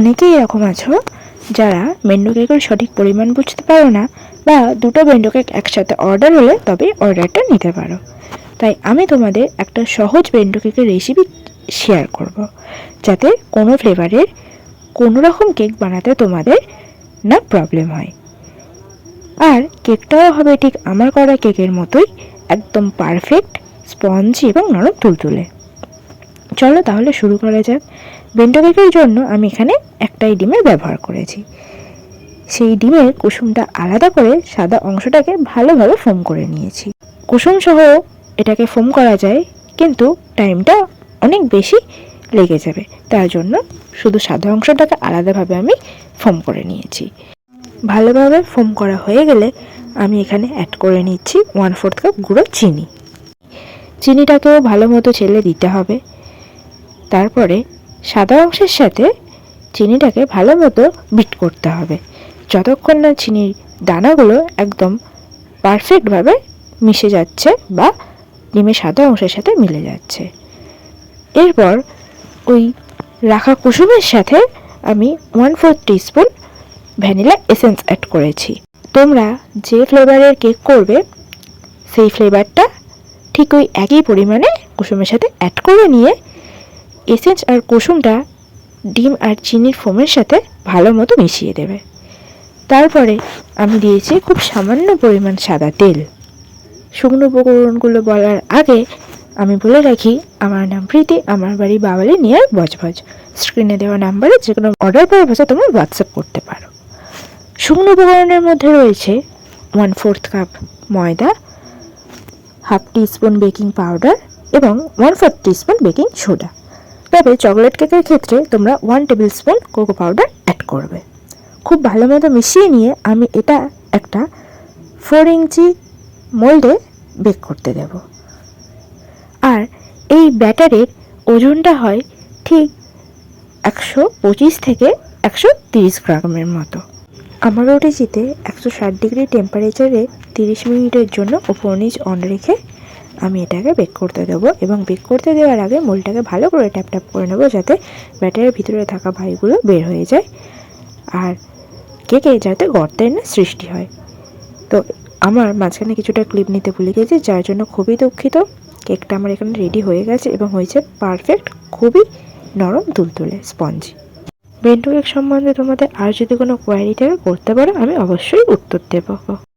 অনেকেই এরকম আছো যারা বেন্ডো কেকের সঠিক পরিমাণ বুঝতে পারো না, বা দুটো বেন্ডো কেক একসাথে অর্ডার হলে তবে অর্ডারটা নিতে পারো। তাই আমি তোমাদের একটা সহজ বেন্ডো কেকের রেসিপি শেয়ার করব, যাতে কোনো ফ্লেভারের কোনো রকম কেক বানাতে তোমাদের না প্রবলেম হয়। আর কেকটাও হবে ঠিক আমার করা কেকের মতোই, একদম পারফেক্ট, স্পঞ্জি এবং নরম তুলতুলে। চলো তাহলে শুরু করা যাক। বেন্টো কেকের জন্য আমি এখানে একটাই ডিমের ব্যবহার করেছি। সেই ডিমের কুসুমটা আলাদা করে সাদা অংশটাকে ভালোভাবে ফোম করে নিয়েছি। কুসুম সহ এটাকে ফোম করা যায়, কিন্তু টাইমটা অনেক বেশি লেগে যাবে, তার জন্য শুধু সাদা অংশটাকে আলাদাভাবে আমি ফোম করে নিয়েছি। ভালোভাবে ফোম করা হয়ে গেলে আমি এখানে অ্যাড করে নিচ্ছি 1/4 কাপ গুঁড়ো চিনি। চিনিটাকেও ভালো মতো চেলে দিতে হবে। তারপরে সাদা অংশের সাথে চিনিটাকে ভালো মতো বিট করতে হবে, যতক্ষণ না চিনির দানাগুলো একদম পারফেক্টভাবে মিশে যাচ্ছে বা ডিমের সাদা অংশের সাথে মিলে যাচ্ছে। এরপর ওই রাখা কুসুমের সাথে আমি 1/4 টিস্পুন ভ্যানিলা এসেন্স অ্যাড করেছি। তোমরা যে ফ্লেভারের কেক করবে সেই ফ্লেভারটা ঠিক ওই একই পরিমাণে কুসুমের সাথে অ্যাড করে নিয়ে এসেন্স আর কুসুমটা ডিম আর চিনির ফোমের সাথে ভালো মতো মিশিয়ে দেবে। তারপরে আমি দিয়েছি খুব সামান্য পরিমাণ সাদা তেল। শুকনো উপকরণগুলো বলার আগে আমি বলে রাখি, আমার নাম প্রীতি, আমার বাড়ি বাওয়ালি নিয়ার বজবজ। স্ক্রিনে দেওয়া নাম্বারে যে কোনো অর্ডার পারপাসে তোমরা হোয়াটসঅ্যাপ করতে পারো। শুকনো উপকরণের মধ্যে রয়েছে 1/4 কাপ ময়দা, 1/2 টিস্পুন বেকিং পাউডার এবং 1/4 টিস্পুন বেকিং সোডা। তবে চকলেট কেকের ক্ষেত্রে তোমরা 1 tablespoon cocoa powder add করবে। খুব ভালো মতো মিশিয়ে নিয়ে আমি এটা একটা 4 ইঞ্চি মোল্ডে বেক করতে দেব। আর এই ব্যাটারের ওজনটা হয় ঠিক 125 থেকে 130 গ্রামের মতো। আমার ওটিজিতে 160 ডিগ্রি টেম্পারেচারে 30 মিনিটের জন্য ওপর নিচ অন রেখে আমি এটাকে বেক করতে দেবো। এবং বেক করতে দেওয়ার আগে মোলটাকে ভালো করে ট্যাপ ট্যাপ করে নেবো, যাতে ব্যাটারের ভিতরে থাকা ভাইগুলো বের হয়ে যায় আর কেকে যাতে গর্তের না সৃষ্টি হয়। তো আমার মাঝখানে কিছুটা ক্লিপ নিতে ভুলে গেছি, যার জন্য খুবই দুঃখিত। কেকটা আমার এখানে রেডি হয়ে গেছে এবং হয়েছে পারফেক্ট, খুবই নরম তুলতুলে স্পঞ্জি। বেন্টো কেক সম্বন্ধে তোমাদের আর যদি কোনো কোয়ারি থাকে করতে পারো, আমি অবশ্যই উত্তর দেবো।